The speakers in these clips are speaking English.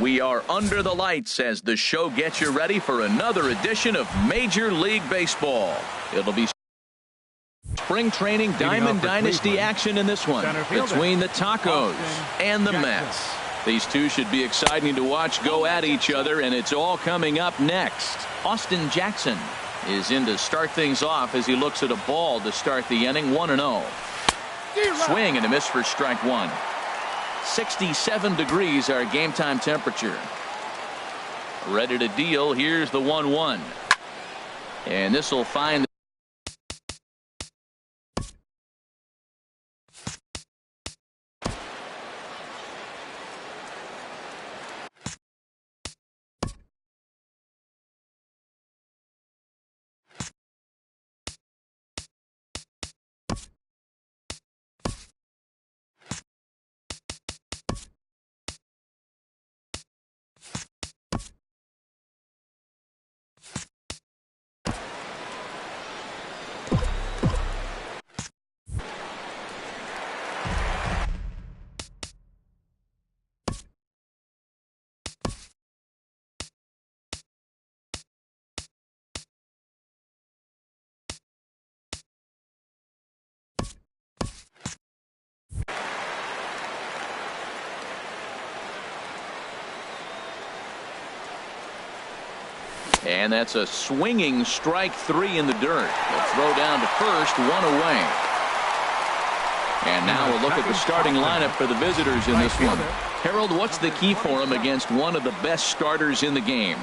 We are under the lights as the show gets you ready for another edition of Major League Baseball. It'll be spring training Diamond Dynasty action in this one between the Tacos and the Mets. These two should be exciting to watch go at each other, and it's all coming up next. Austin Jackson is in to start things off as he looks at a ball to start the inning. 1-0. Swing and a miss for strike one. 67 degrees our game time temperature. Ready to deal. Here's the 1-1. And this will find and that's a swinging strike three in the dirt. A throw down to first, one away. And now we'll look at the starting lineup for the visitors in this one. Harold, what's the key for them against one of the best starters in the game?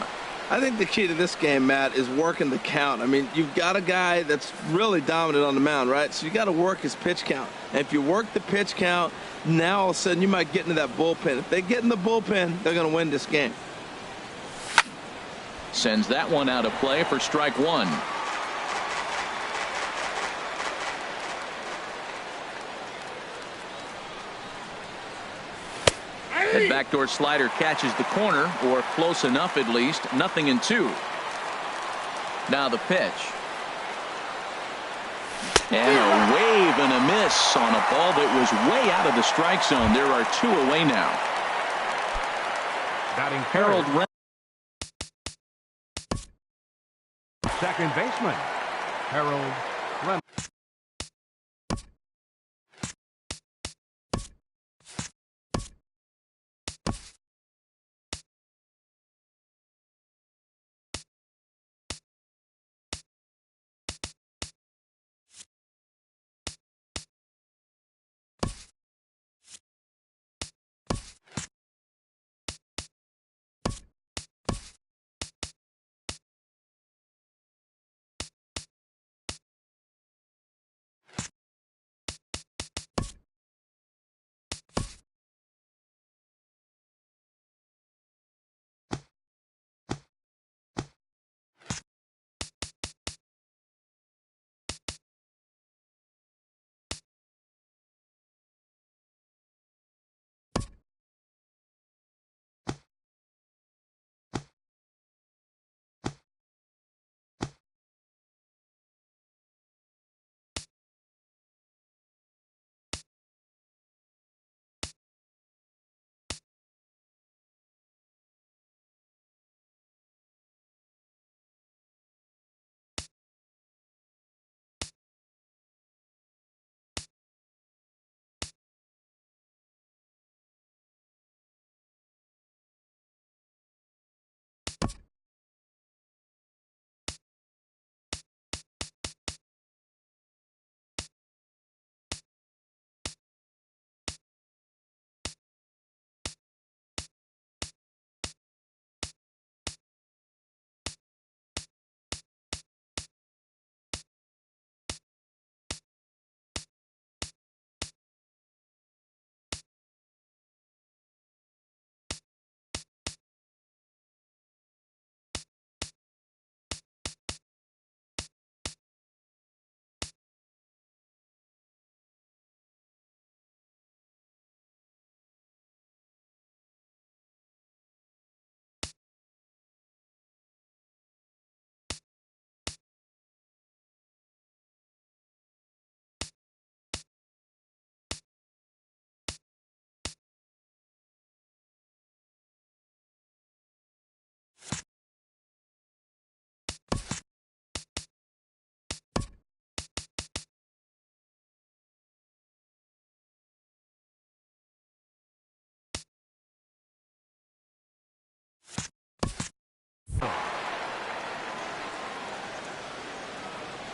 I think the key to this game, Matt, is working the count. I mean, you've got a guy that's really dominant on the mound, right? So you got to work his pitch count. And if you work the pitch count, now all of a sudden you might get into that bullpen. If they get in the bullpen, they're going to win this game. Sends that one out of play for strike one. That backdoor slider catches the corner, or close enough at least. 0-2. Now the pitch. And a wave and a miss on a ball that was way out of the strike zone. There are two away now. Harold second baseman, Harold Reynolds.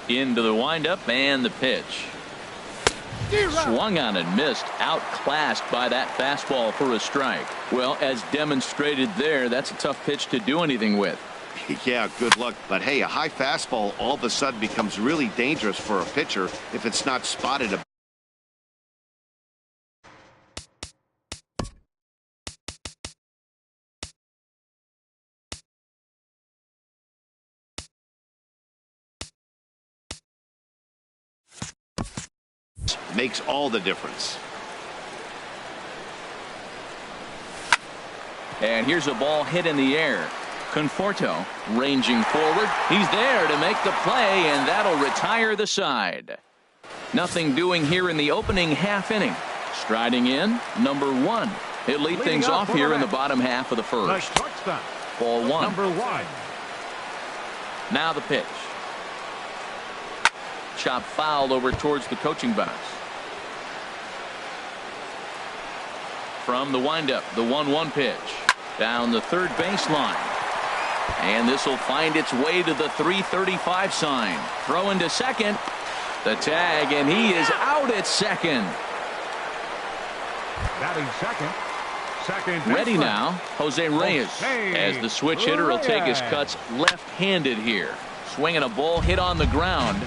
Into the windup and the pitch. Swung on and missed. Outclassed by that fastball for a strike. Well, as demonstrated there, that's a tough pitch to do anything with. Yeah, good luck. But hey, a high fastball all of a sudden becomes really dangerous for a pitcher if it's not spotted. Makes all the difference. And here's a ball hit in the air. Conforto ranging forward. He's there to make the play, and that'll retire the side. Nothing doing here in the opening half inning. Striding in, number 1. He'll lead things off here in the bottom half of the first. Ball 1. Number 1. Now the pitch. Chop fouled over towards the coaching box. From the windup, the 1-1 pitch. Down the third baseline. And this will find its way to the 335 sign. Throw into second. The tag, and he is out at second. Batting second. Ready now, Jose Reyes. As the switch hitter will take his cuts left-handed here. Swinging a ball hit on the ground.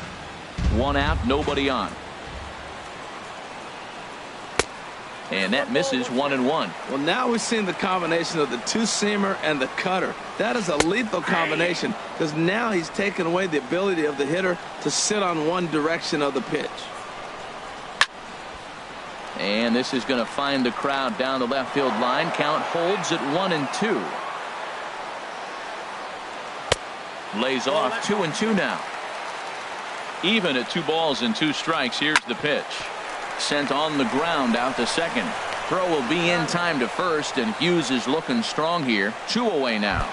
1 out, nobody on. And that misses 1-1. Well, now we've seen the combination of the two-seamer and the cutter. That is a lethal combination because now he's taken away the ability of the hitter to sit on one direction of the pitch. And this is going to find the crowd down the left field line. Count holds at 1-2. Lays off 2-2 now. Even at 2 balls and 2 strikes. Here's the pitch. Sent on the ground out to second. Throw will be in time to first, and Hughes is looking strong here. 2 away now.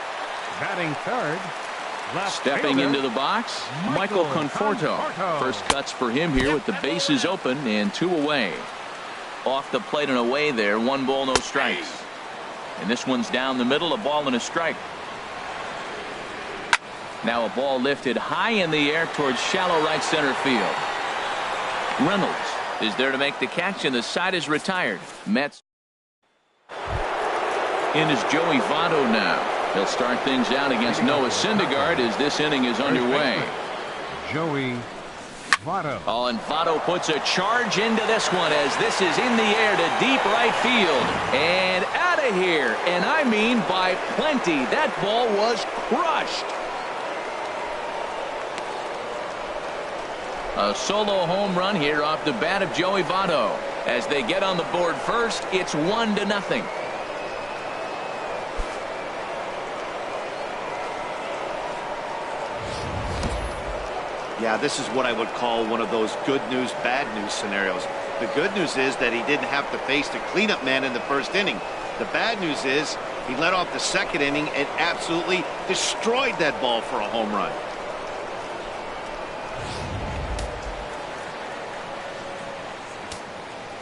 Batting third. Stepping into the box, Michael Conforto. First cuts for him here with the bases open and 2 away. Off the plate and away there. 1 ball, no strikes. And this one's down the middle, a ball and a strike. Now a ball lifted high in the air towards shallow right center field. Reynolds is there to make the catch, and the side is retired. Mets in is Joey Votto now. He'll start things out against Noah Syndergaard as this inning is underway. Joey Votto. Oh, and Votto puts a charge into this one as this is in the air to deep right field and out of here, and I mean by plenty. That ball was crushed. A solo home run here off the bat of Joey Votto. As they get on the board first, it's 1-0. Yeah, this is what I would call one of those good news, bad news scenarios. The good news is that he didn't have to face the cleanup man in the first inning. The bad news is he led off the second inning and absolutely destroyed that ball for a home run.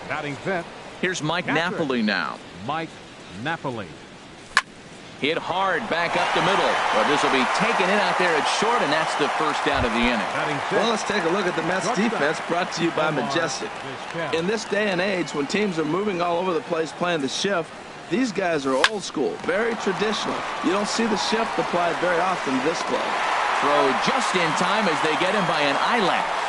Batting fifth. Here's Mike Napoli now. Mike Napoli. Hit hard back up the middle. But this will be taken in out there at short, and that's the first out of the inning. Well, let's take a look at the Mets defense, brought to you by Majestic. In this day and age, when teams are moving all over the place playing the shift, these guys are old school, very traditional. You don't see the shift applied very often in this club. Throw just in time as they get him by an eyelash.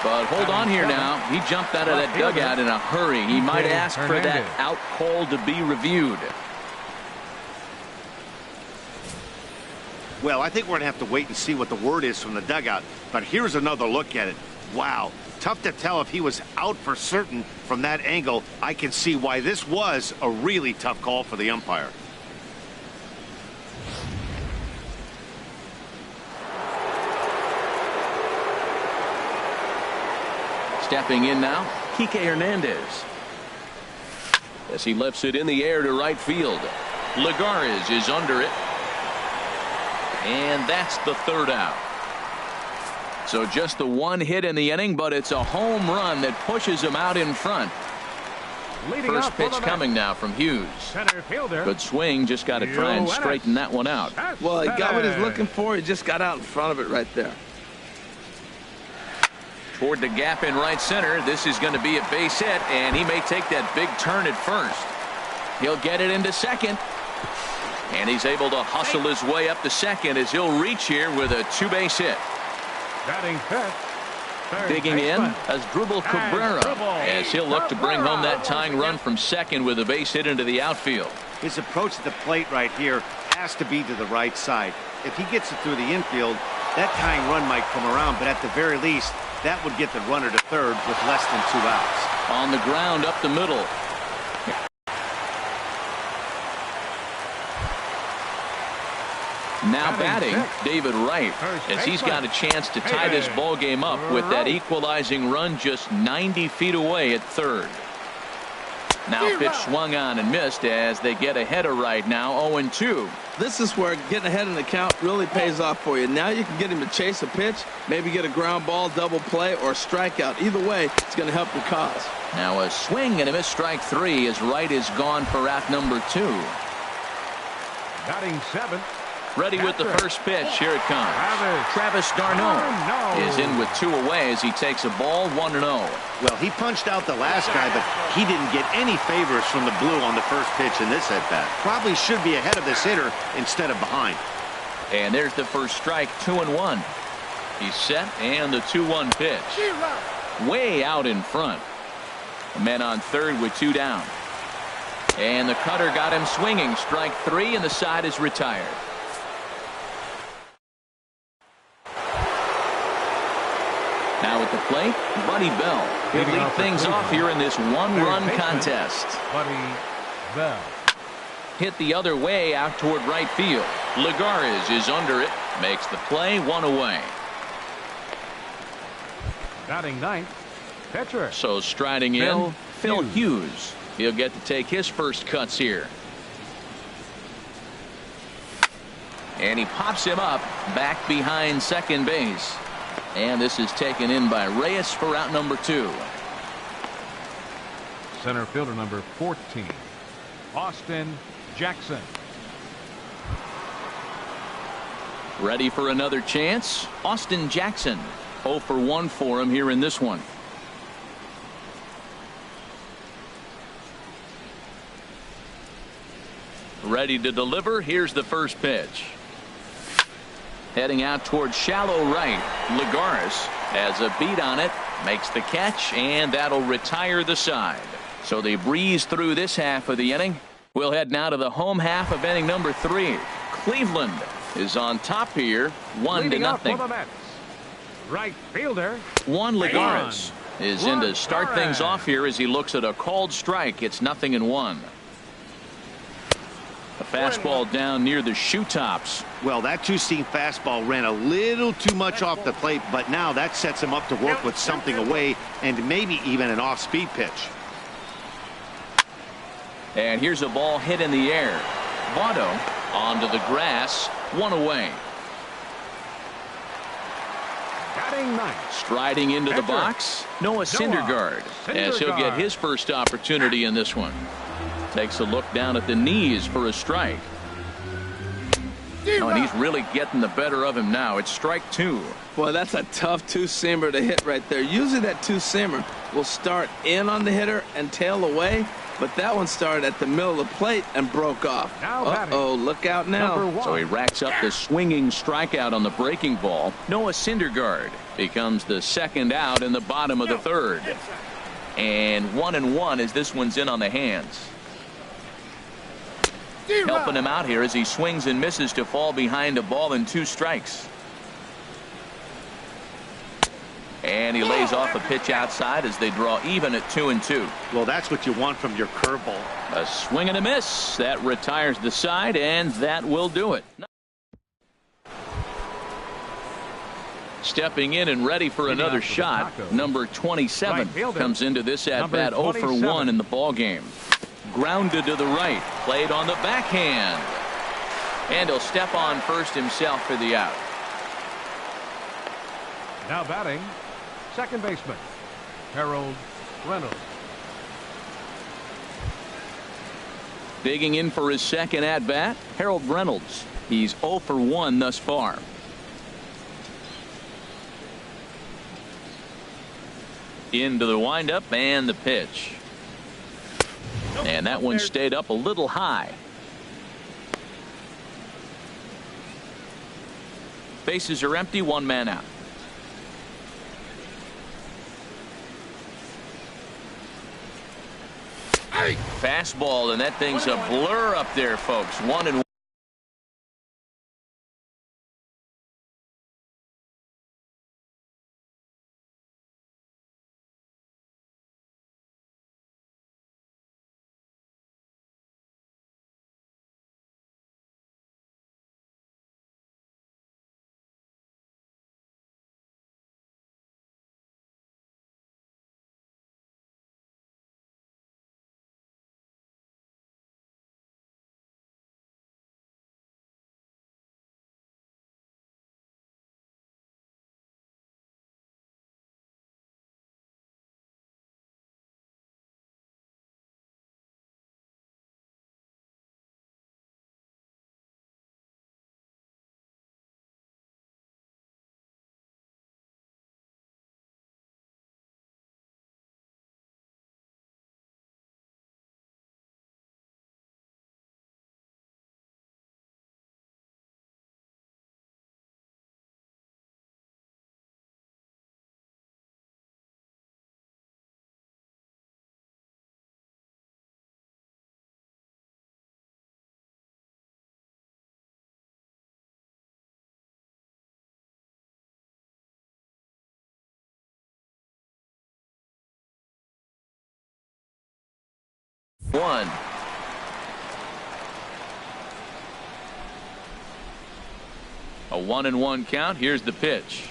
But hold on here now. He jumped out of that dugout in a hurry. He might ask for that out call to be reviewed. Well, I think we're going to have to wait and see what the word is from the dugout. But here's another look at it. Wow. Tough to tell if he was out for certain from that angle. I can see why this was a really tough call for the umpire. Stepping in now, Kike Hernandez. As he lifts it in the air to right field. Lagares is under it. And that's the third out. So just the 1 hit in the inning, but it's a home run that pushes him out in front. First pitch coming now from Hughes. Good swing, just got to try and straighten that one out. Well, he got what he's looking for. He just got out in front of it right there. Toward the gap in right center. This is going to be a base hit, and he may take that big turn at first. He'll get it into second. And he's able to hustle his way up to second as he'll reach here with a two-base hit. Batting fifth. Digging in as Dribble Cabrera as he'll look to bring home that tying run from second with a base hit into the outfield. His approach to the plate right here has to be to the right side. If he gets it through the infield, that tying run might come around, but at the very least, that would get the runner to third with less than 2 outs. On the ground up the middle. Now batting, David Wright, as he's got a chance to tie this ball game up with that equalizing run just 90 feet away at third. Now pitch swung on and missed as they get ahead of Wright now 0-2. This is where getting ahead in the count really pays off for you. Now you can get him to chase a pitch, maybe get a ground ball, double play, or strikeout. Either way, it's going to help your cause. Now a swing and a miss, strike three, as Wright is gone for out number 2. Batting seventh. Ready with the first pitch. Here it comes. Travis d'Arnaud is in with 2 away as he takes a ball 1-0. Well, he punched out the last guy, but he didn't get any favors from the blue on the first pitch in this at-bat. Probably should be ahead of this hitter instead of behind. And there's the first strike, 2-1. He's set, and the 2-1 pitch. Way out in front. A man on third with 2 down. And the cutter got him swinging. Strike 3, and the side is retired. Now at the plate, Buddy Bell. He'll lead things off here in this one-run contest. Buddy Bell. Hit the other way out toward right field. Lagares is under it. Makes the play, 1 away. Batting ninth. Pitcher. So striding in, Phil Hughes. He'll get to take his first cuts here. And he pops him up back behind second base. And this is taken in by Reyes for out number 2. Center fielder number 14, Austin Jackson. Ready for another chance? Austin Jackson. 0 for 1 for him here in this one. Ready to deliver. Here's the first pitch. Heading out towards shallow right. Lagares has a beat on it, makes the catch, and that'll retire the side. So they breeze through this half of the inning. We'll head now to the home half of inning number 3. Cleveland is on top here, 1-0. Right fielder Juan Lagares is in to start things off here as he looks at a called strike. It's 0-1. A fastball down near the shoe tops. Well, that two-seam fastball ran a little too much off the plate, but now that sets him up to work with something away and maybe even an off-speed pitch. And here's a ball hit in the air. Votto onto the grass, 1 away. Batting ninth. Striding into the box, Noah Syndergaard, as he'll get his first opportunity in this one. Takes a look down at the knees for a strike. Oh, and he's really getting the better of him now. It's strike 2. Boy, that's a tough two-seamer to hit right there. Usually that two-seamer will start in on the hitter and tail away, but that one started at the middle of the plate and broke off. Uh-oh, look out now. So he racks up the swinging strikeout on the breaking ball. Noah Syndergaard becomes the second out in the bottom of the third. And 1-1 as this one's in on the hands. Helping him out here as he swings and misses to fall behind a ball and 2 strikes. And he lays off a pitch outside as they draw even at 2-2. Well, that's what you want from your curveball. A swing and a miss. That retires the side, and that will do it. Stepping in and ready for another shot, number 27 comes into this at-bat 0 for 1 in the ballgame. Grounded to the right, played on the backhand. And he'll step on first himself for the out. Now batting, second baseman, Harold Reynolds. Digging in for his second at-bat, Harold Reynolds. He's 0 for 1 thus far. Into the windup and the pitch. And that one stayed up a little high. Bases are empty, one man out. Fastball, and that thing's a blur up there, folks. 1-1. One. A 1-1 count. Here's the pitch.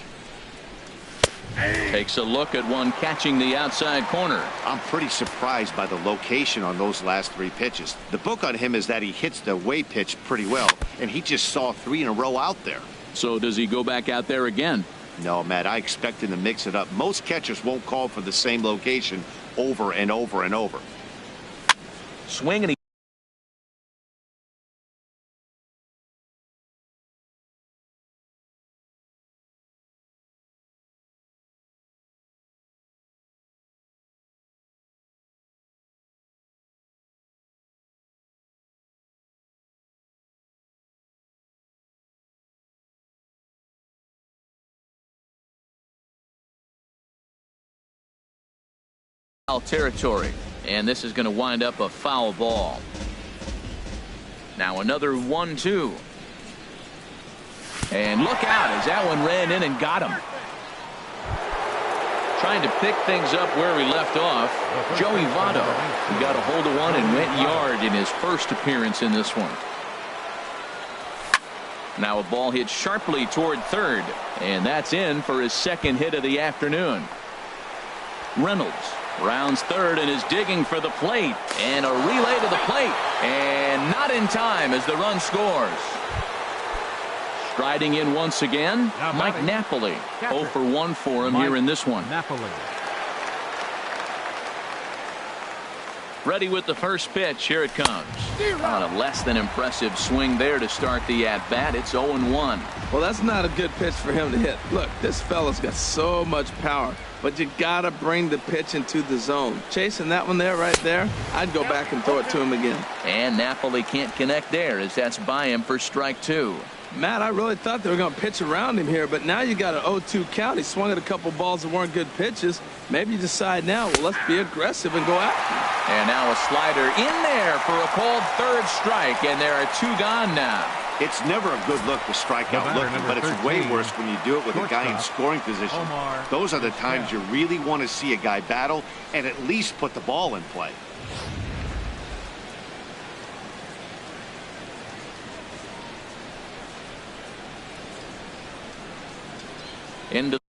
Takes a look at one catching the outside corner. I'm pretty surprised by the location on those last 3 pitches. The book on him is that he hits the away pitch pretty well, and he just saw 3 in a row out there. So does he go back out there again? No, Matt, I expect him to mix it up. Most catchers won't call for the same location over and over and over. Swing, and he territory, and this is going to wind up a foul ball. Now another 1-2, and look out as that one ran in and got him. Trying to pick things up where we left off, Joey Votto, who got a hold of one and went yard in his first appearance in this one. Now a ball hit sharply toward third, and that's in for his second hit of the afternoon. Reynolds rounds third and is digging for the plate, and a relay to the plate, and not in time as the run scores. Striding in once again, Mike Napoli. 0 for 1 for him here in this one. Ready with the first pitch. Here it comes. On a less than impressive swing there to start the at-bat. It's 0-1. Well, that's not a good pitch for him to hit. Look, this fella's got so much power, but you got to bring the pitch into the zone. Chasing that one there, right there, I'd go back and throw it to him again. And Napoli can't connect there as that's by him for strike 2. Matt, I really thought they were going to pitch around him here, but now you got an 0-2 count. He swung at a couple balls that weren't good pitches. Maybe you decide now, well, let's be aggressive and go after him. And now a slider in there for a called third strike, and there are 2 gone now. It's never a good look to strike out looking, but it's way worse when you do it with a guy in scoring position. Those are the times you really want to see a guy battle and at least put the ball in play. Into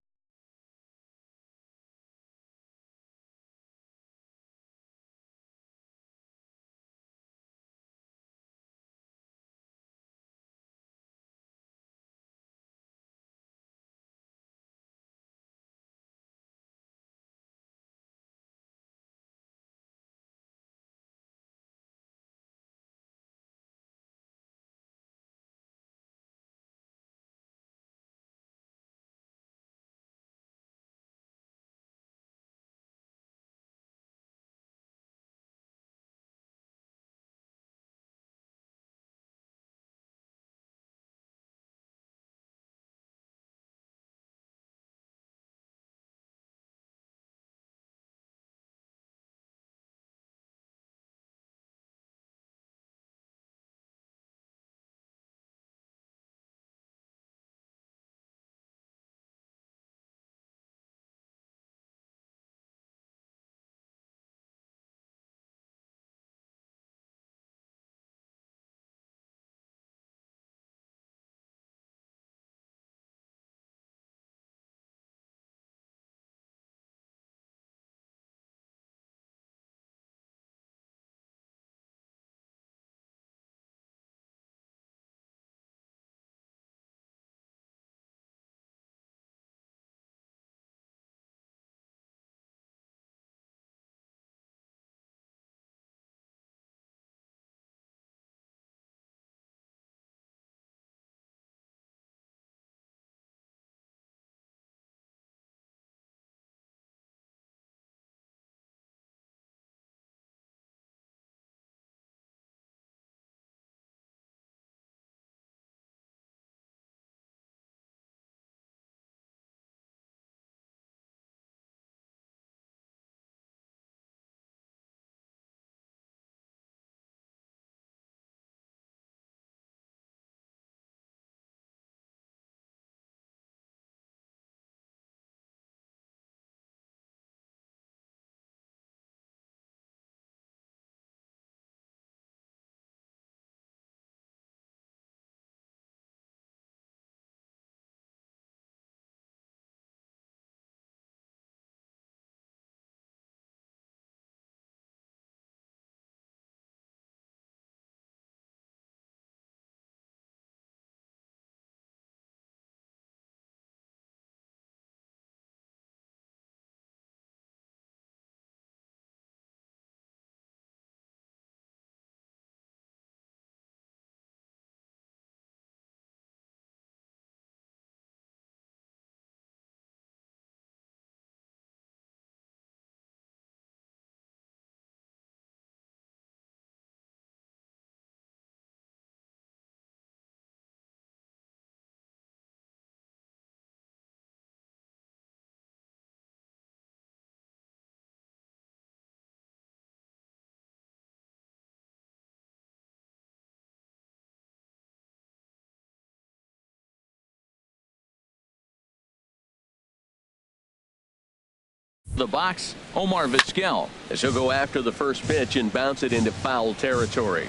the box, Omar Vizquel. As he'll go after the first pitch and bounce it into foul territory.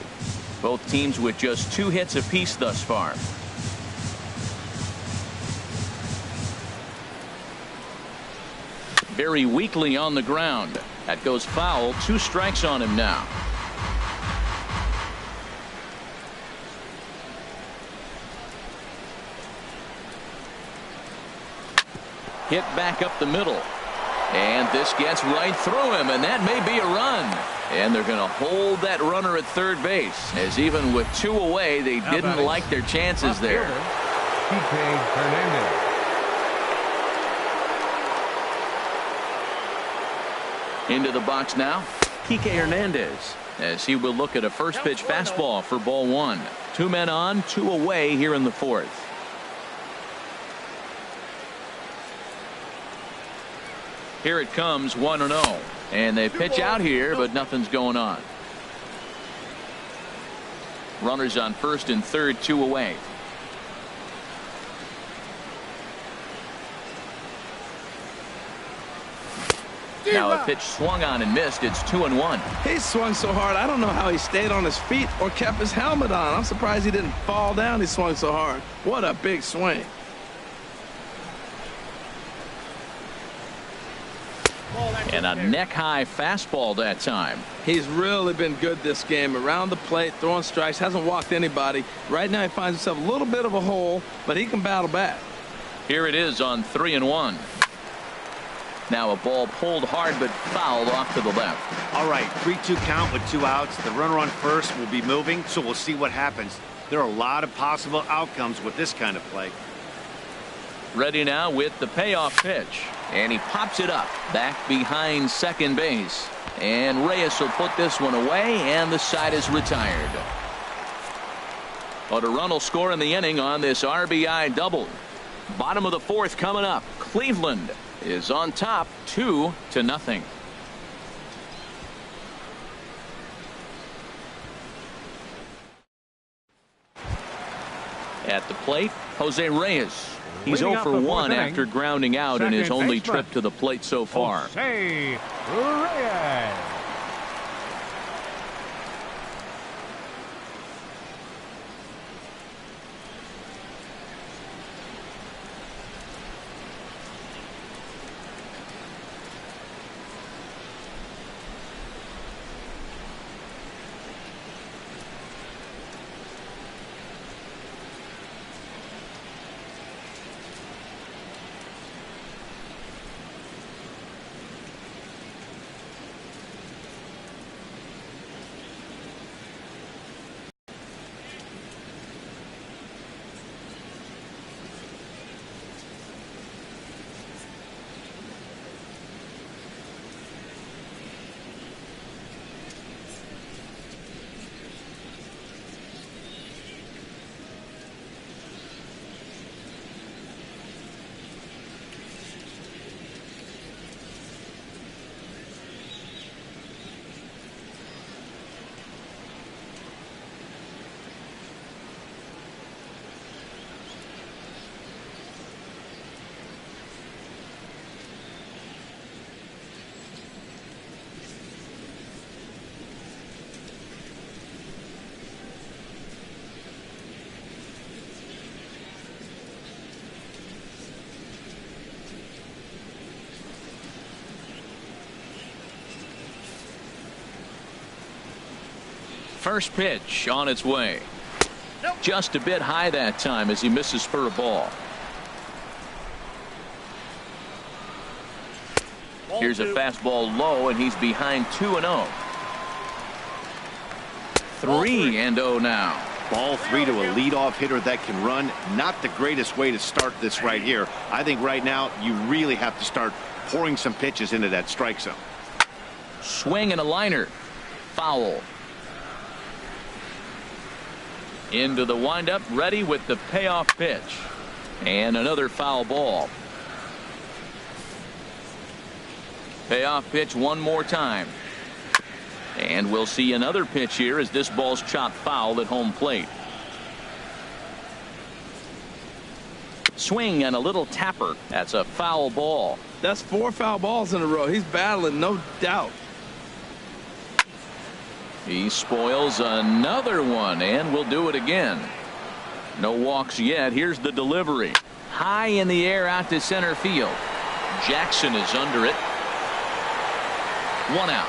Both teams with just 2 hits apiece thus far. Very weakly on the ground. That goes foul. 2 strikes on him now. Hit back up the middle. And this gets right through him, and that may be a run. And they're going to hold that runner at third base, as even with 2 away, they didn't like their chances there. TK Hernandez. Into the box now, TK Hernandez, as he will look at a first pitch fastball for ball 1. 2 men on, 2 away here in the 4th. Here it comes, 1-0. And they pitch out here, but nothing's going on. Runners on first and third, 2 away. Now a pitch swung on and missed. It's 2-1. He swung so hard, I don't know how he stayed on his feet or kept his helmet on. I'm surprised he didn't fall down. He swung so hard. What a big swing. And a neck-high fastball that time. He's really been good this game. Around the plate, throwing strikes, hasn't walked anybody. Right now he finds himself a little bit of a hole, but he can battle back. Here it is on 3-1. Now a ball pulled hard but fouled off to the left. All right, 3-2 count with 2 outs. The runner on first will be moving, so we'll see what happens. There are a lot of possible outcomes with this kind of play. Ready now with the payoff pitch. And he pops it up back behind second base. And Reyes will put this one away, and the side is retired. But a run will score in the inning on this RBI double. Bottom of the 4th coming up. Cleveland is on top 2-0. At the plate, Jose Reyes. He's 0 for 1 after grounding out in his only trip to the plate so far. Jose Reyes. First pitch on its way. Just a bit high that time as he misses for a ball. Here's a fastball low, and he's behind 2-0. 3-0 now. Ball 3 to a leadoff hitter that can run. Not the greatest way to start this right here. I think right now you really have to start pouring some pitches into that strike zone. Swing and a liner. Foul. Into the windup, ready with the payoff pitch. And another foul ball. Payoff pitch one more time. And we'll see another pitch here as this ball's chopped foul at home plate. Swing and a little tapper. That's a foul ball. That's 4 foul balls in a row. He's battling, no doubt. He spoils another one, and will do it again. No walks yet. Here's the delivery. High in the air out to center field. Jackson is under it. 1 out.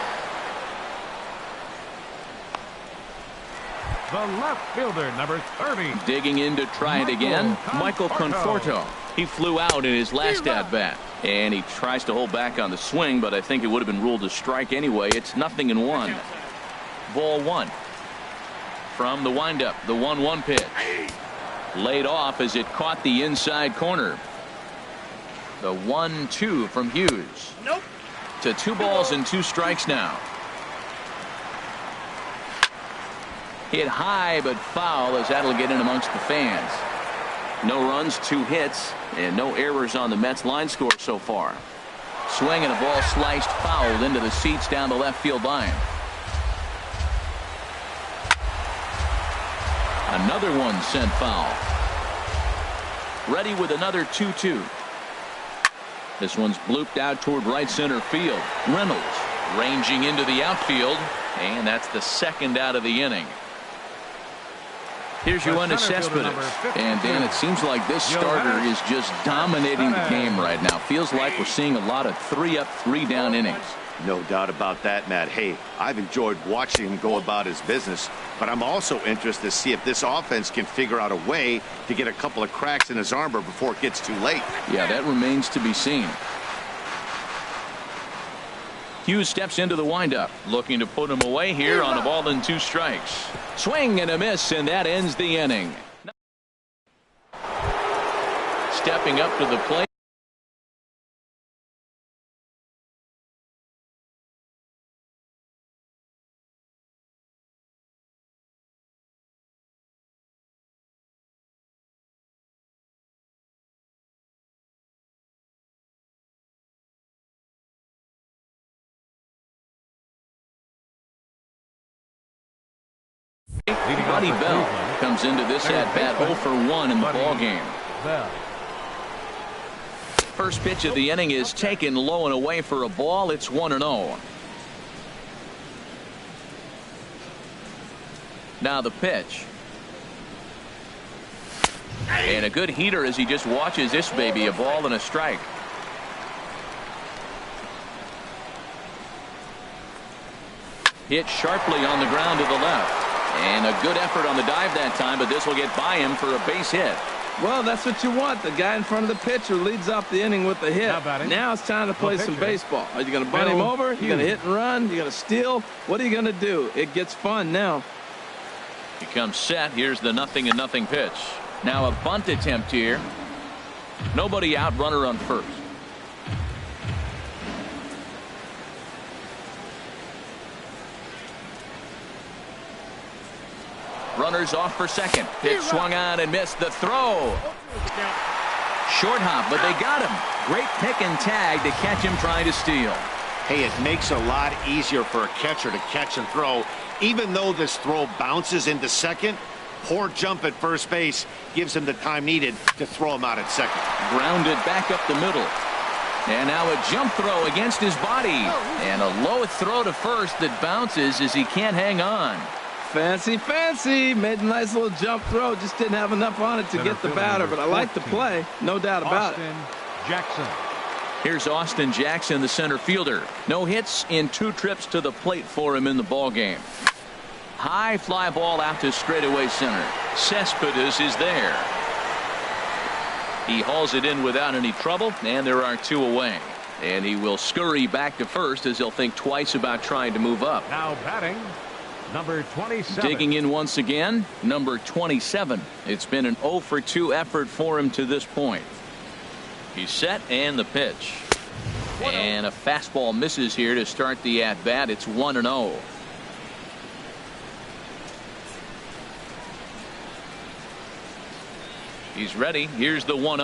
The left fielder, number 30. Digging in to try it again. Michael Conforto. He flew out in his last at-bat. And he tries to hold back on the swing, but I think it would have been ruled a strike anyway. It's 0-1. Ball 1. From the windup, the 1-1 pitch. Laid off as it caught the inside corner. The 1-2 from Hughes. Nope. To 2 balls and 2 strikes now. Hit high but foul, as that'll get in amongst the fans. No runs, 2 hits, and no errors on the Mets line score so far. Swing and a ball sliced fouled into the seats down the left field line. Another one sent foul. Ready with another 2-2. This one's blooped out toward right center field. Reynolds ranging into the outfield, and that's the 2nd out of the inning. Here's Yoenis Cespedes. And Dan, it seems like this starter is just dominating the game right now. Feels like we're seeing a lot of 3-up, 3-down innings. No doubt about that, Matt. Hey, I've enjoyed watching him go about his business, but I'm also interested to see if this offense can figure out a way to get a couple of cracks in his armor before it gets too late. Yeah, that remains to be seen. Hughes steps into the windup, looking to put him away here on a ball and 2 strikes. Swing and a miss, and that ends the inning. Stepping up to the plate. Buddy Bell comes into this at-bat 0 for 1 in the ball game. First pitch of the inning is taken low and away for a ball. It's 1-0. Now the pitch. And a good heater as he just watches this baby, a ball and a strike. Hit sharply on the ground to the left. And a good effort on the dive that time, but this will get by him for a base hit. Well, that's what you want. The guy in front of the pitcher leads off the inning with the hit. Now it's time to play some baseball. Are you going to bunt him over? You're going to hit and run? You're going to steal? What are you going to do? It gets fun now. He comes set. Here's the 0-0 pitch. Now a bunt attempt here. Nobody out, runner on first. Runners off for second. Pitch swung on and missed. The throw. Short hop, but they got him. Great pick and tag to catch him trying to steal. Hey, it makes it a lot easier for a catcher to catch and throw. Even though this throw bounces into second, poor jump at first base gives him the time needed to throw him out at second. Grounded back up the middle. And now a jump throw against his body. And a low throw to first that bounces as he can't hang on. Fancy, fancy. Made a nice little jump throw. Just didn't have enough on it to get the batter, but I like the play. No doubt about it. Jackson. Here's Austin Jackson, the center fielder. No hits in 2 trips to the plate for him in the ball game. High fly ball out to straightaway center. Cespedes is there. He hauls it in without any trouble, and there are 2 away. And he will scurry back to first as he'll think twice about trying to move up. Now batting, number 27. Digging in once again, number 27. It's been an 0 for 2 effort for him to this point. He's set, and the pitch. And a fastball misses here to start the at-bat. It's 1-0. He's ready. Here's the 1-0.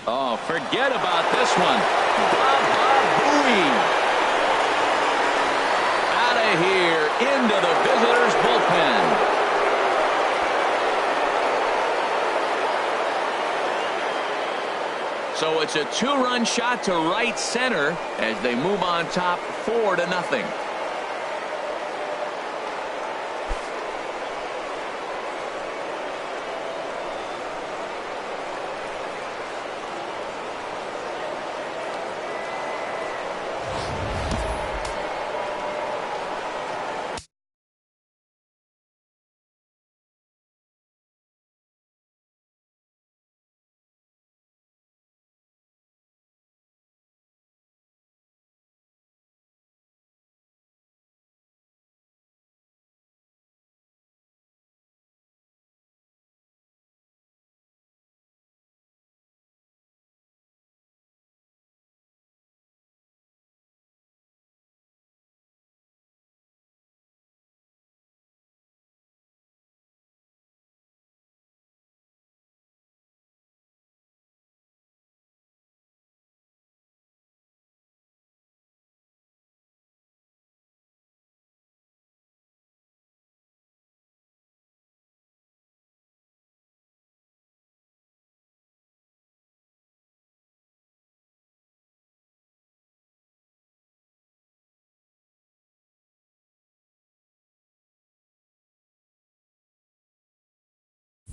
Oh, forget about this one. Booey. Out of here into the visitors' bullpen. So it's a two-run shot to right center as they move on top 4-0.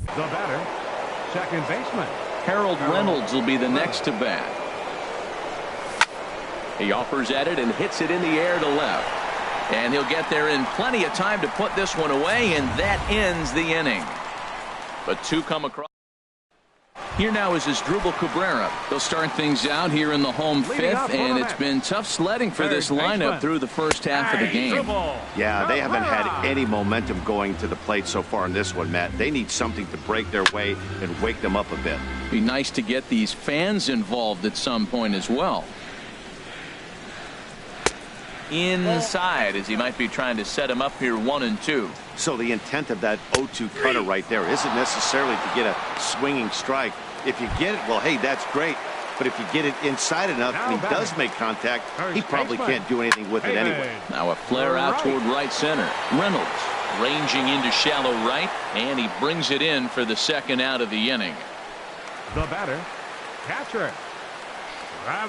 The batter, second baseman Harold Reynolds will be the next to bat. He offers at it and hits it in the air to left. And he'll get there in plenty of time to put this one away, and that ends the inning. But two come across. Here now is Asdrubal Cabrera. They'll start things out here in the home fifth, and it's been tough sledding for this lineup through the first half of the game. Yeah, they haven't had any momentum going to the plate so far in this one, Matt. They need something to break their way and wake them up a bit. Be nice to get these fans involved at some point as well. Inside, as he might be trying to set him up here 1-2. So the intent of that 0-2 cutter right there isn't necessarily to get a swinging strike. If you get it, well, hey, that's great. But if you get it inside enough and he does make contact, he probably can't do anything with it anyway. Now a flare out toward right center. Reynolds ranging into shallow right, and he brings it in for the second out of the inning. The batter, catcher.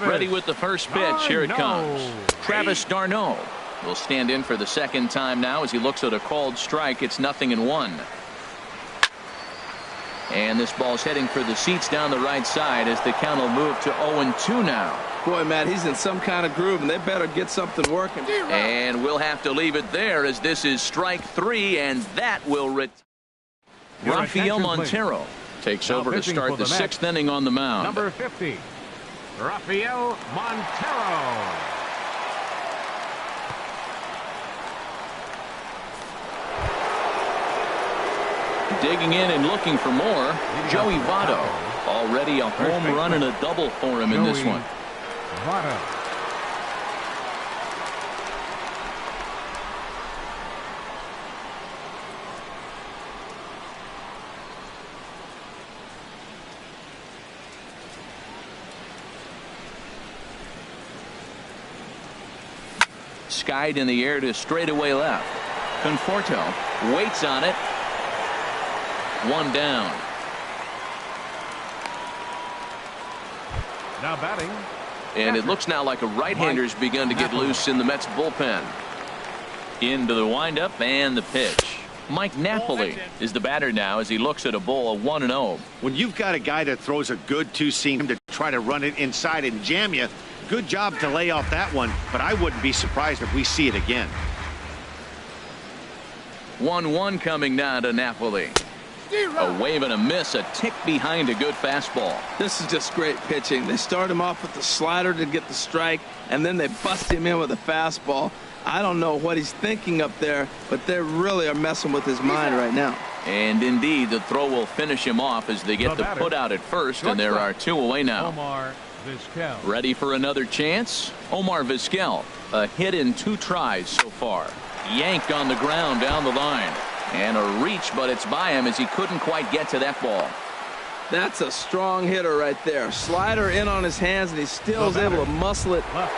Ready with the first pitch. Here it comes. Travis d'Arnaud will stand in for the second time now as he looks at a called strike. It's 0-1. And this ball's heading for the seats down the right side as the count will move to 0-2 now. Boy, Matt, he's in some kind of groove, and they better get something working. And we'll have to leave it there as this is strike 3, and that will Rafael Montero takes over to start the sixth inning on the mound. Number 50, Rafael Montero. Digging in and looking for more, Joey Votto. Already a home run and a double for him in this one. Votto. Skied in the air to straightaway left. Conforto waits on it. One down. Now batting. And it looks now like a right-hander's begun to get loose in the Mets bullpen. Into the windup and the pitch. Mike Napoli is the batter now as he looks at a ball of 1-0. When you've got a guy that throws a good two-seam to try to run it inside and jam you, good job to lay off that one, but I wouldn't be surprised if we see it again. 1-1 coming now to Napoli. A wave and a miss, a tick behind a good fastball. This is just great pitching. They start him off with the slider to get the strike, and then they bust him in with a fastball. I don't know what he's thinking up there, but they really are messing with his mind right now. And indeed, the throw will finish him off as they get the put out at first, and there are two away now. Omar Vizquel. Ready for another chance? Omar Vizquel, a hit in 2 tries so far. Yanked on the ground down the line. And a reach, but it's by him as he couldn't quite get to that ball. That's a strong hitter right there. Slider in on his hands, and he still is able to muscle it out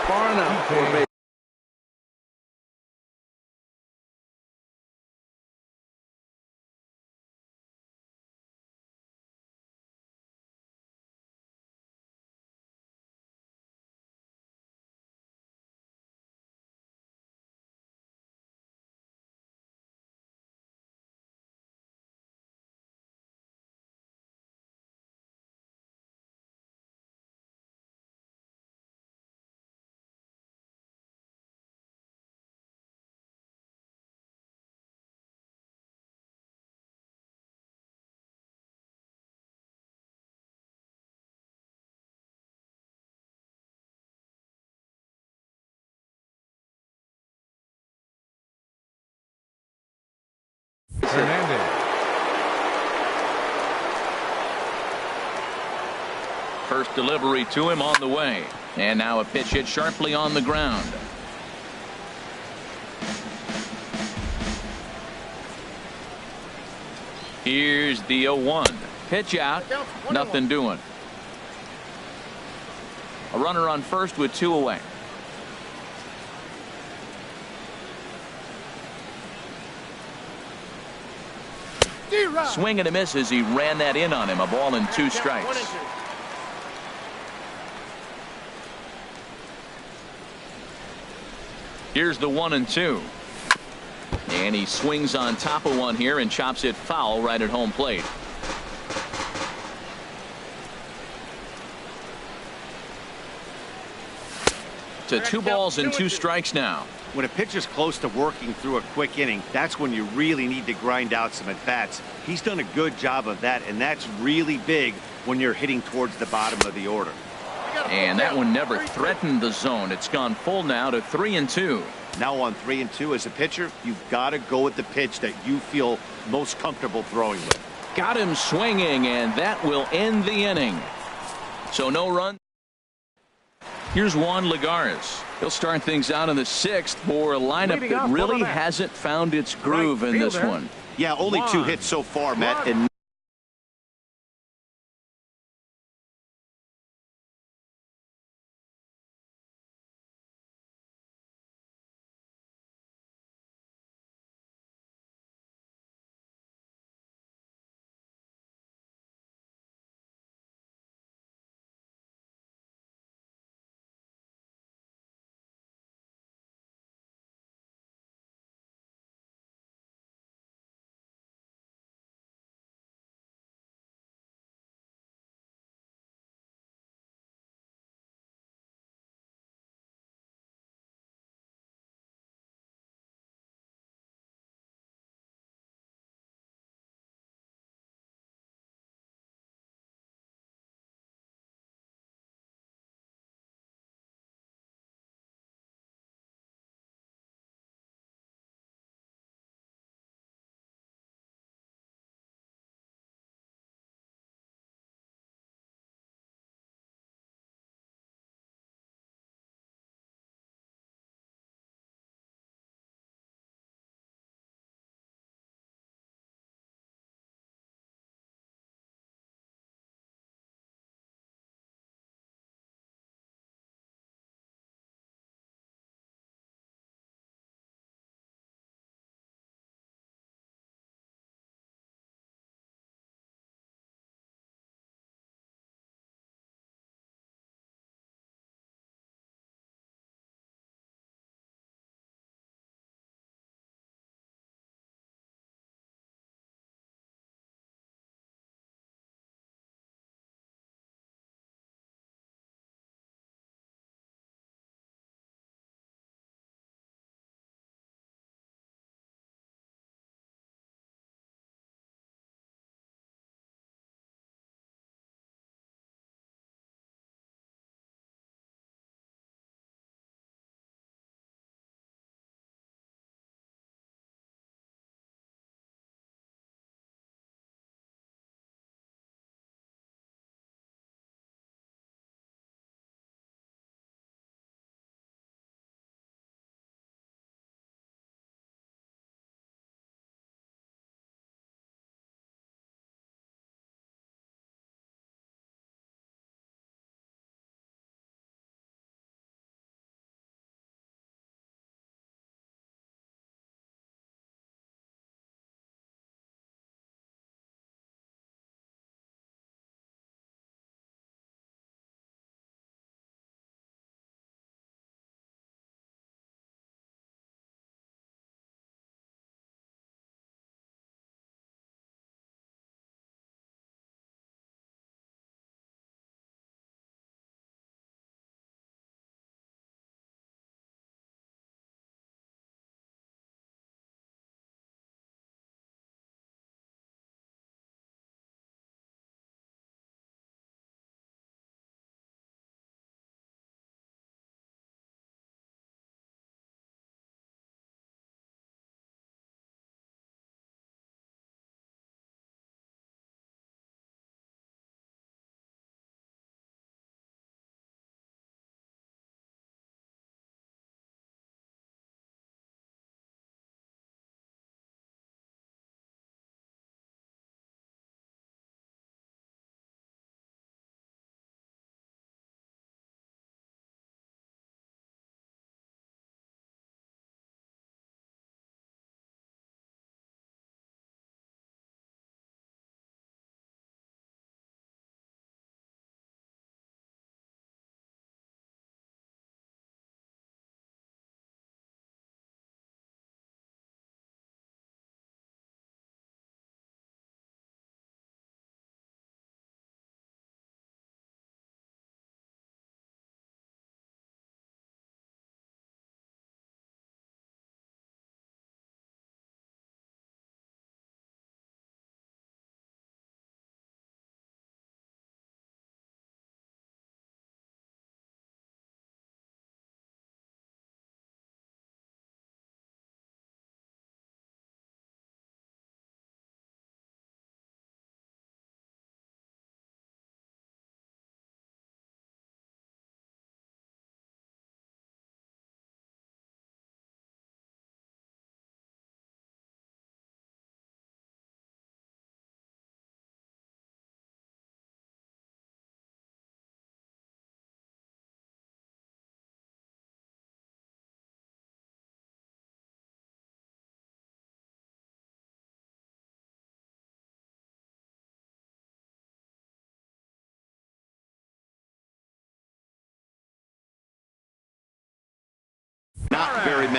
far enough for a base. First delivery to him on the way. And now a pitch hit sharply on the ground. Here's the 0-1. Pitch out. Nothing doing. A runner on first with 2 away. Swing and a miss as he ran that in on him. A ball and 2 strikes. Here's the 1-2. And he swings on top of one here and chops it foul right at home plate. To 2 balls and 2 strikes now. When a pitcher's close to working through a quick inning, that's when you really need to grind out some at-bats. He's done a good job of that, and that's really big when you're hitting towards the bottom of the order. And that one never threatened the zone. It's gone full now to 3-2. Now on 3-2 as a pitcher, you've got to go with the pitch that you feel most comfortable throwing with. Got him swinging, and that will end the inning. So no run. Here's Juan Lagares. He'll start things out in the 6th for a lineup that really hasn't found its groove in this one. Yeah, only 2 hits so far, Matt, and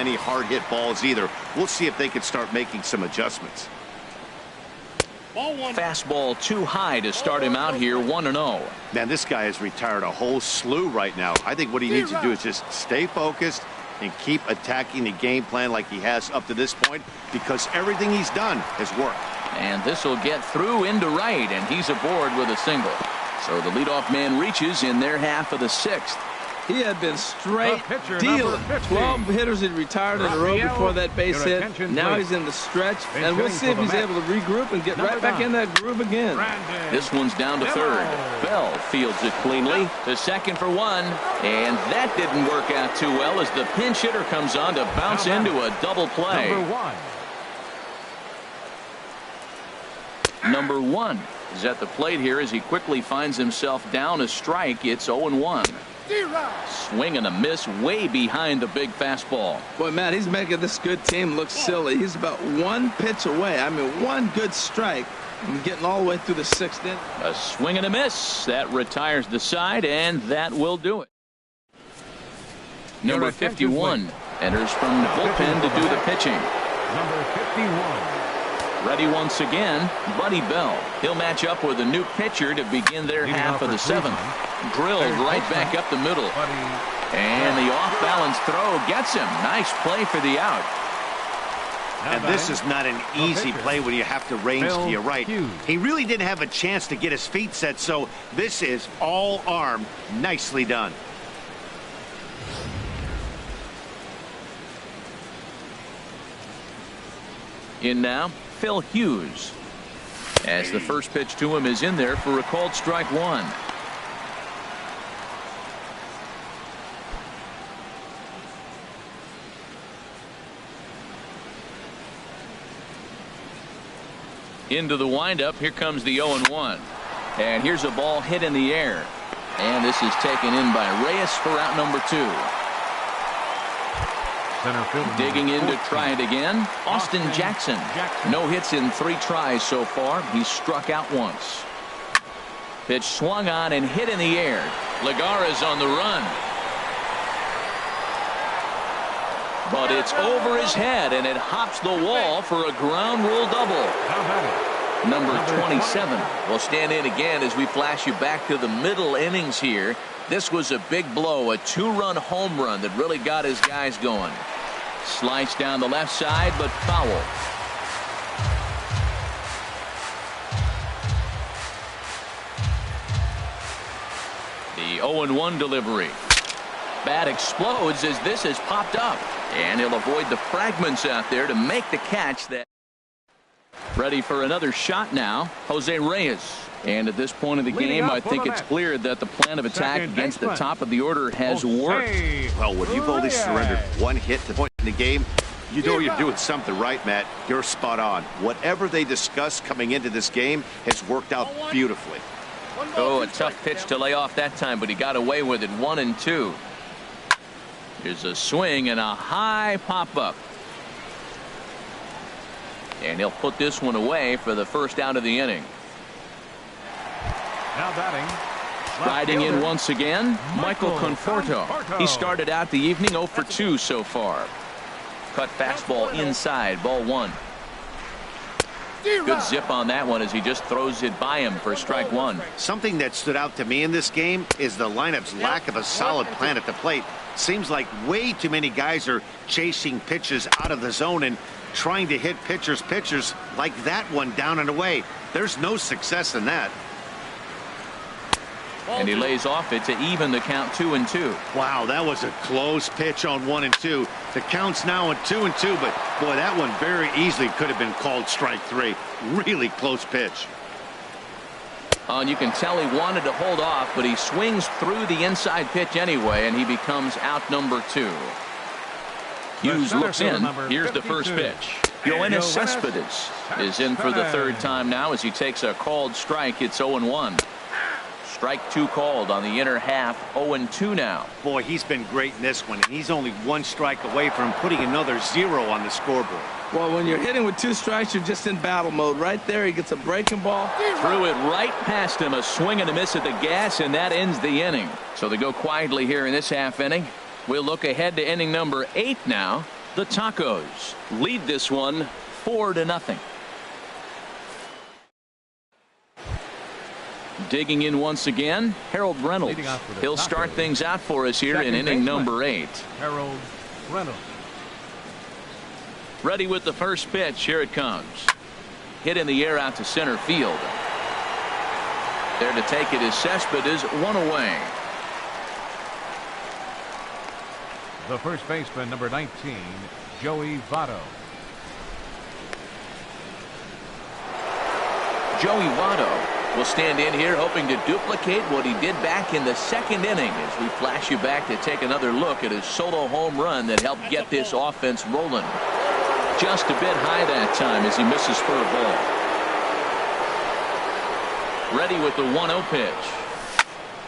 many hard-hit balls either. We'll see if they can start making some adjustments. Fastball too high to start him out here, 1-0. Man, this guy has retired a whole slew right now. I think what he needs to do is just stay focused and keep attacking the game plan like he has up to this point, because everything he's done has worked. And this will get through into right, and he's aboard with a single. So the leadoff man reaches in their half of the sixth. He had been straight dealing. 12 hitters had retired in a row before that base hit. Now he's in the stretch, and we'll see if he's able to regroup and get right back in that groove again. This one's down to third. Bell fields it cleanly to second for one, and that didn't work out too well as the pinch hitter comes on to bounce into a double play. Number one is at the plate here as he quickly finds himself down a strike. It's 0-1. Swing and a miss way behind the big fastball. Boy, Matt, he's making this good team look silly. He's about one pitch away. I mean, one good strike and getting all the way through the sixth inning. A swing and a miss. That retires the side, and that will do it. Number 51 enters from the bullpen to do the pitching. Number 51. Ready once again, Buddy Bell. He'll match up with a new pitcher to begin their half of the seventh. Drilled right back up the middle. And the off-balance throw gets him. Nice play for the out. And this is not an easy play when you have to range to your right. He really didn't have a chance to get his feet set, so this is all arm. Nicely done. In now, Phil Hughes. As the first pitch to him is in there for a called strike one. Into the windup. Here comes the 0-1. And here's a ball hit in the air. And this is taken in by Reyes for out number two. Digging in to try it again, Austin Jackson. No hits in 3 tries so far. He's struck out once. Pitch swung on and hit in the air. Legara's on the run. But it's over his head, and it hops the wall for a ground rule double. Number 27 will stand in again as we flash you back to the middle innings here. This was a big blow, a 2-run home run that really got his guys going. Sliced down the left side, but foul. The 0-1 delivery. Bat explodes as this has popped up, and he'll avoid the fragments out there to make the catch. That ready for another shot now, Jose Reyes. And at this point of the game, I think it's clear that the plan of attack against the top of the order has worked. Well, when you've only surrendered one hit to the point in the game, you know you're doing something right, Matt. You're spot on. Whatever they discussed coming into this game has worked out beautifully. Oh, a tough pitch to lay off that time, but he got away with it. 1-2. Here's a swing and a high pop-up. And he'll put this one away for the first out of the inning. Now batting. Riding in once again, Michael Conforto. He started out the evening 0 for 2 so far. Cut fastball inside, ball one. Good zip on that one as he just throws it by him for strike one. Something that stood out to me in this game is the lineup's lack of a solid plan at the plate. Seems like way too many guys are chasing pitches out of the zone and trying to hit pitchers like that one down and away. There's no success in that. And he lays off it to even the count 2-2. Wow, that was a close pitch on 1-2. The count's now at 2-2, but boy, that one very easily could have been called strike 3. Really close pitch. And you can tell he wanted to hold off, but he swings through the inside pitch anyway, and he becomes out number 2. Hughes looks in. Here's the first pitch. Yoenis Cespedes is in for the third time now as he takes a called strike. It's 0-1. Strike 2 called on the inner half. 0-2 now. Boy, he's been great in this one, and he's only 1 strike away from putting another 0 on the scoreboard. Well, when you're hitting with 2 strikes, you're just in battle mode. Right there, he gets a breaking ball. Threw it right past him. A swing and a miss at the gas, and that ends the inning. So they go quietly here in this half inning. We'll look ahead to inning number 8 now. The Tacos lead this one 4-0. Digging in once again, Harold Reynolds. He'll start things out for us here in inning number 8. Harold Reynolds. Ready with the first pitch. Here it comes. Hit in the air out to center field. There to take it is Cespedes, 1 away. The first baseman, number 19, Joey Votto. Joey Votto will stand in here hoping to duplicate what he did back in the second inning as we flash you back to take another look at his solo home run that helped get this offense rolling. Just a bit high that time as he misses for a ball. Ready with the 1-0 pitch.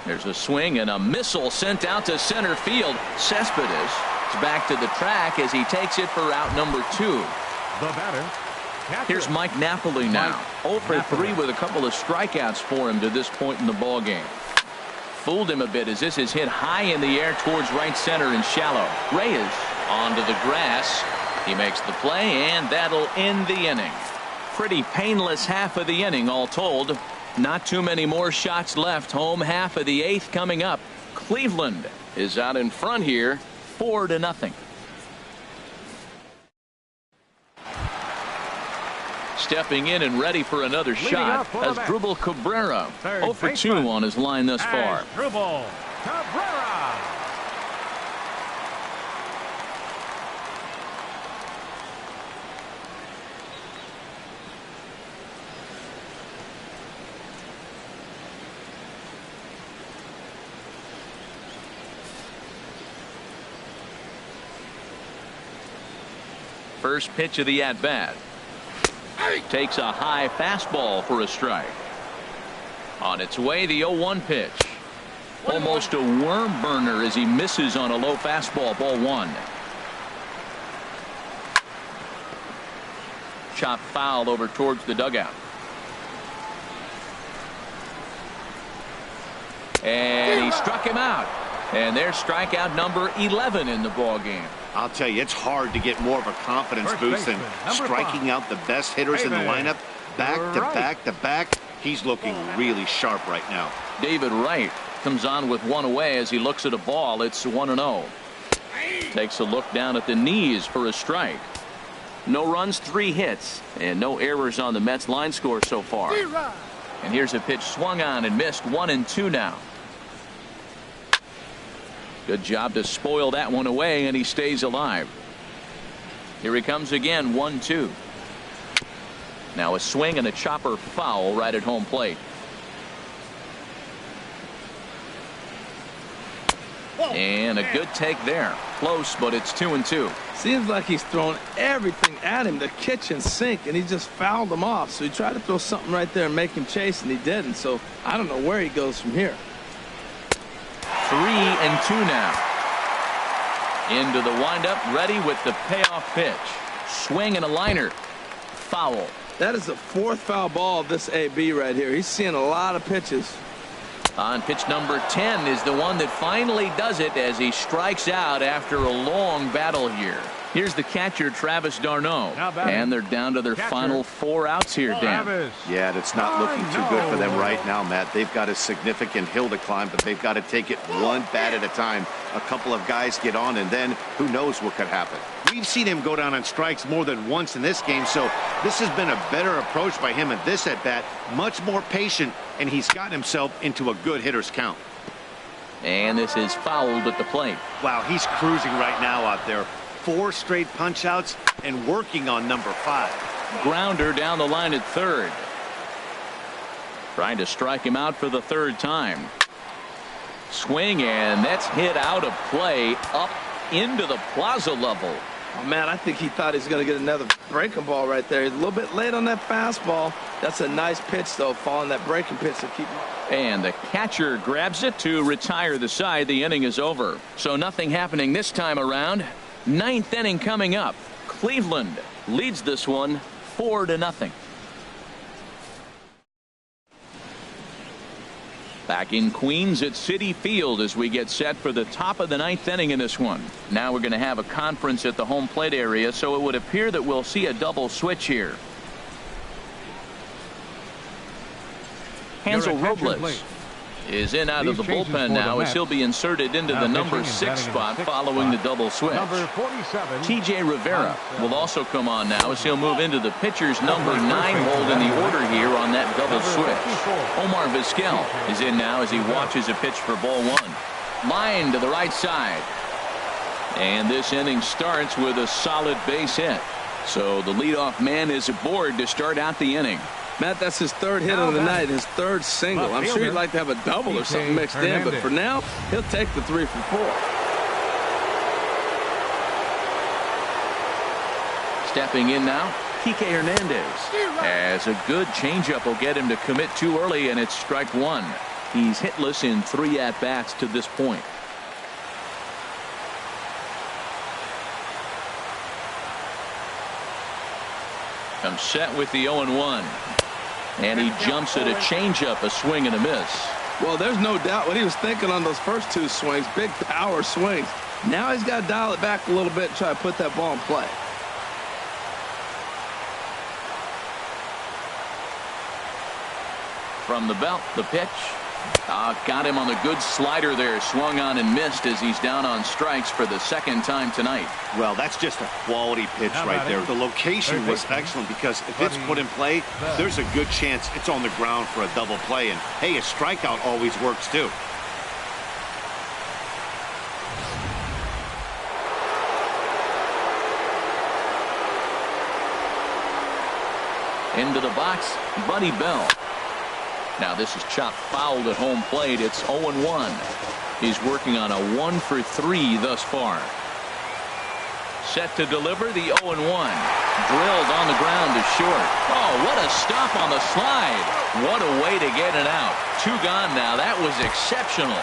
There's a swing and a missile sent out to center field. Cespedes is back to the track as he takes it for out number 2. The batter. Here's Mike Napoli now. 0 for 3 with a couple of strikeouts for him to this point in the ball game. Fooled him a bit as this is hit high in the air towards right center and shallow. Reyes onto the grass. He makes the play, and that'll end the inning. Pretty painless half of the inning all told. Not too many more shots left. Home half of the 8th coming up. Cleveland is out in front here, 4-0. Stepping in and ready for another shot as Drubal Cabrera. 0 for 2 on his line thus far. Drubal Cabrera. First pitch of the at-bat. Takes a high fastball for a strike. On its way, the 0-1 pitch. Almost a worm burner as he misses on a low fastball. Ball 1. Chop foul over towards the dugout. And he struck him out. And there's strikeout number 11 in the ball game. I'll tell you, it's hard to get more of a confidence boost than striking out the best hitters in the lineup back to back to back. He's looking really sharp right now. David Wright comes on with 1 away as he looks at a ball. It's 1-0. Takes a look down at the knees for a strike. No runs, 3 hits, and no errors on the Mets line score so far. And here's a pitch swung on and missed. 1-2 now. Good job to spoil that one away, and he stays alive. Here he comes again, 1-2. Now a swing and a chopper foul right at home plate. And a good take there. Close, but it's 2-2. Seems like he's throwing everything at him, the kitchen sink, and he just fouled him off. So he tried to throw something right there and make him chase, and he didn't. So I don't know where he goes from here. 3-2 now. Into the windup, ready with the payoff pitch. Swing and a liner. Foul. That is the 4th foul ball of this AB right here. He's seeing a lot of pitches. On pitch number 10 is the one that finally does it as he strikes out after a long battle here. Here's the catcher, Travis d'Arnaud. And they're down to their final 4 outs here, Dan. Yeah, it's not looking too good for them right now, Matt. They've got a significant hill to climb, but they've got to take it one bat at a time. A couple of guys get on, and then who knows what could happen. We've seen him go down on strikes more than once in this game, so this has been a better approach by him at this at-bat. Much more patient, and he's gotten himself into a good hitter's count. And this is fouled at the plate. Wow, he's cruising right now out there. 4 straight punch-outs and working on number 5. Grounder down the line at third. Trying to strike him out for the 3rd time. Swing, and that's hit out of play up into the plaza level. Oh, man, I think he thought he was going to get another breaking ball right there. He's a little bit late on that fastball. That's a nice pitch, though, following that breaking pitch to keep him. And the catcher grabs it to retire the side. The inning is over. So nothing happening this time around. 9th inning coming up. Cleveland leads this one 4-0. Back in Queens at Citi Field as we get set for the top of the 9th inning in this one. Now we're going to have a conference at the home plate area, so it would appear that we'll see a double switch here. Hansel Robles is in out of the bullpen now as he'll be inserted into the number 6 spot following the double switch. TJ Rivera will also come on now as he'll move into the pitcher's number 9 hold in the order here on that double switch. Omar Vizquel is in now as he watches a pitch for ball 1. Line to the right side. And this inning starts with a solid base hit. So the leadoff man is aboard to start out the inning. Matt, that's his 3rd hit of the night, his 3rd single. I'm sure he'd like to have a double or something mixed in, but for now, he'll take the 3 for 4. Stepping in now, Kike Hernandez. As a good changeup will get him to commit too early, and it's strike 1. He's hitless in 3 at-bats to this point. Comes set with the 0-1. And he jumps at a changeup, a swing and a miss. Well, there's no doubt what he was thinking on those first 2 swings. Big power swings. Now he's got to dial it back a little bit and try to put that ball in play. From the belt, the pitch. Got him on the good slider there. Swung on and missed as he's down on strikes for the 2nd time tonight. Well, that's just a quality pitch right there. The location was excellent because if it's put in play, there's a good chance it's on the ground for a double play. And, hey, a strikeout always works, too. Into the box, Buddy Bell. Now this is chopped fouled at home plate. It's 0-1. He's working on a 1 for 3 thus far. Set to deliver the 0-1. Drilled on the ground to short. Oh, what a stop on the slide. What a way to get it out. 2 gone now. That was exceptional.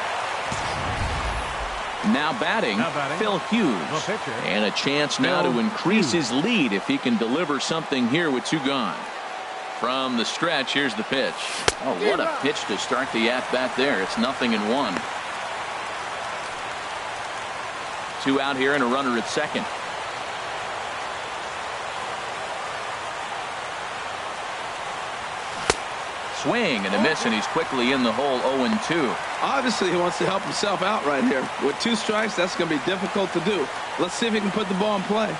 Now batting, Phil Hughes. And a chance now to increase his lead if he can deliver something here with 2 gone. From the stretch, here's the pitch. Oh, what a pitch to start the at-bat there. It's 0-1. 2 out here and a runner at second. Swing and a miss, and he's quickly in the hole. 0-2. Obviously, he wants to help himself out right here. With 2 strikes, that's going to be difficult to do. Let's see if he can put the ball in play.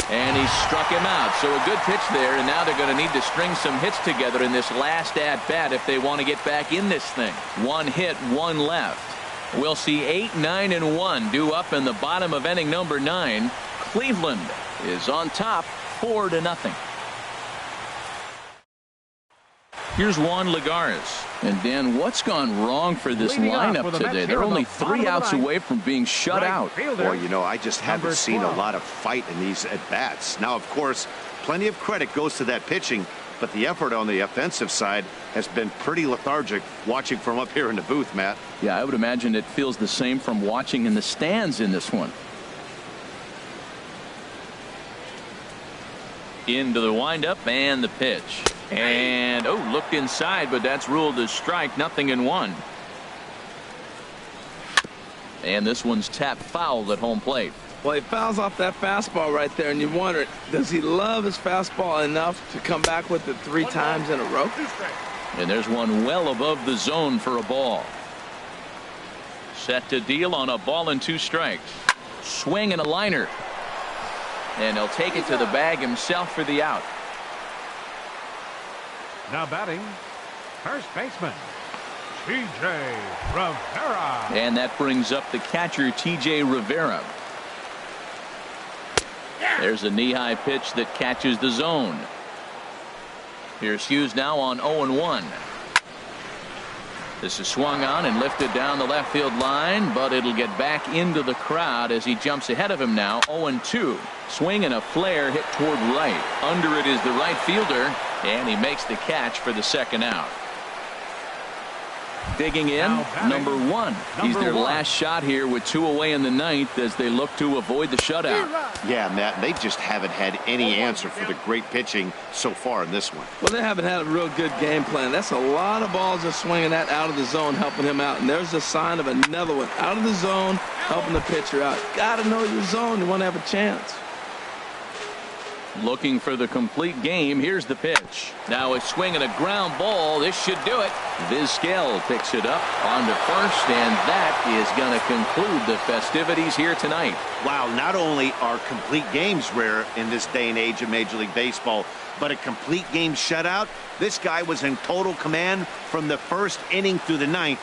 And he struck him out. So a good pitch there, and now they're going to need to string some hits together in this last at-bat if they want to get back in this thing. 1 hit, 1 left. We'll see 8, 9, and 1 due up in the bottom of inning number 9. Cleveland is on top 4-0. Here's Juan Lagares. And Dan, what's gone wrong for this lineup today? They're only 3 outs away from being shut out. Well, you know, I just haven't seen a lot of fight in these at-bats. Now, of course, plenty of credit goes to that pitching, but the effort on the offensive side has been pretty lethargic watching from up here in the booth, Matt. Yeah, I would imagine it feels the same from watching in the stands in this one. Into the windup and the pitch. And looked inside, but that's ruled as strike. 0-1. And this one's tapped foul at home plate. Well, he fouls off that fastball right there, and you wonder, does he love his fastball enough to come back with it 3 times in a row? And there's one well above the zone for a ball. Set to deal on a ball and 2 strikes. Swing and a liner. And he'll take it to the bag himself for the out. Now batting, first baseman, TJ Rivera. And that brings up the catcher, TJ Rivera. There's a knee-high pitch that catches the zone. Here's Hughes now on 0-1. This is swung on and lifted down the left field line, but it'll get back into the crowd as he jumps ahead of him now. 0-2. Swing and a flare hit toward right. Under it is the right fielder, and he makes the catch for the 2nd out. Digging in, number 1. He's their last shot here with 2 away in the 9th as they look to avoid the shutout. Yeah, Matt, they just haven't had any answer for the great pitching so far in this one. Well, they haven't had a real good game plan. That's a lot of balls they're swinging at out of the zone, helping him out. And there's a sign of another one out of the zone, helping the pitcher out. Got to know your zone. You want to have a chance. Looking for the complete game. Here's the pitch. Now a swing and a ground ball. This should do it. Vizquel picks it up on to first, and that is going to conclude the festivities here tonight. Wow, not only are complete games rare in this day and age of Major League Baseball, but a complete game shutout. This guy was in total command from the first inning through the 9th.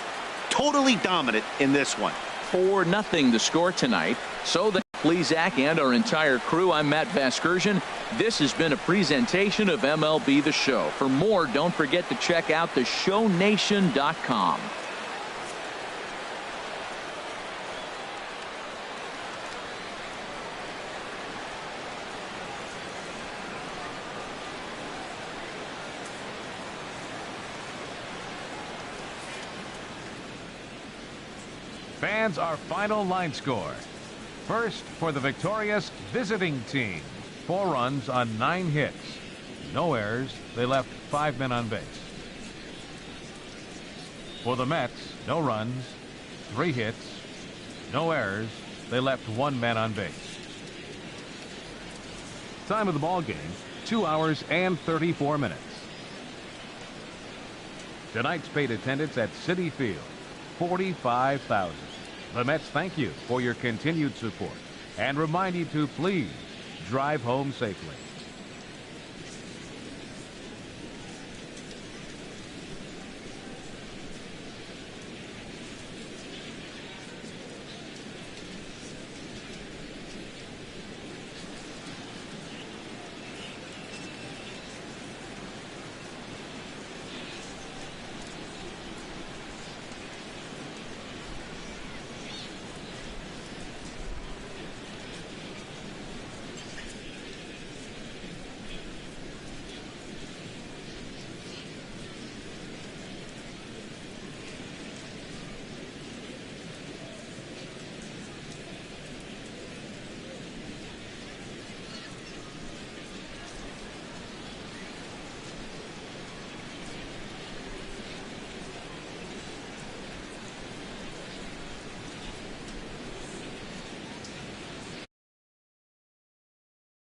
Totally dominant in this one. 4-0 the score tonight. So that please, Zach, and our entire crew, I'm Matt Vasgersian. This has been a presentation of MLB The Show. For more, don't forget to check out theshownation.com. Fans, our final line score. First for the victorious visiting team. 4 runs on 9 hits. No errors. They left 5 men on base. For the Mets, no runs, 3 hits, no errors. They left 1 man on base. Time of the ball game, 2 hours and 34 minutes. Tonight's paid attendance at Citi Field, 45,000. The Mets thank you for your continued support and remind you to please drive home safely.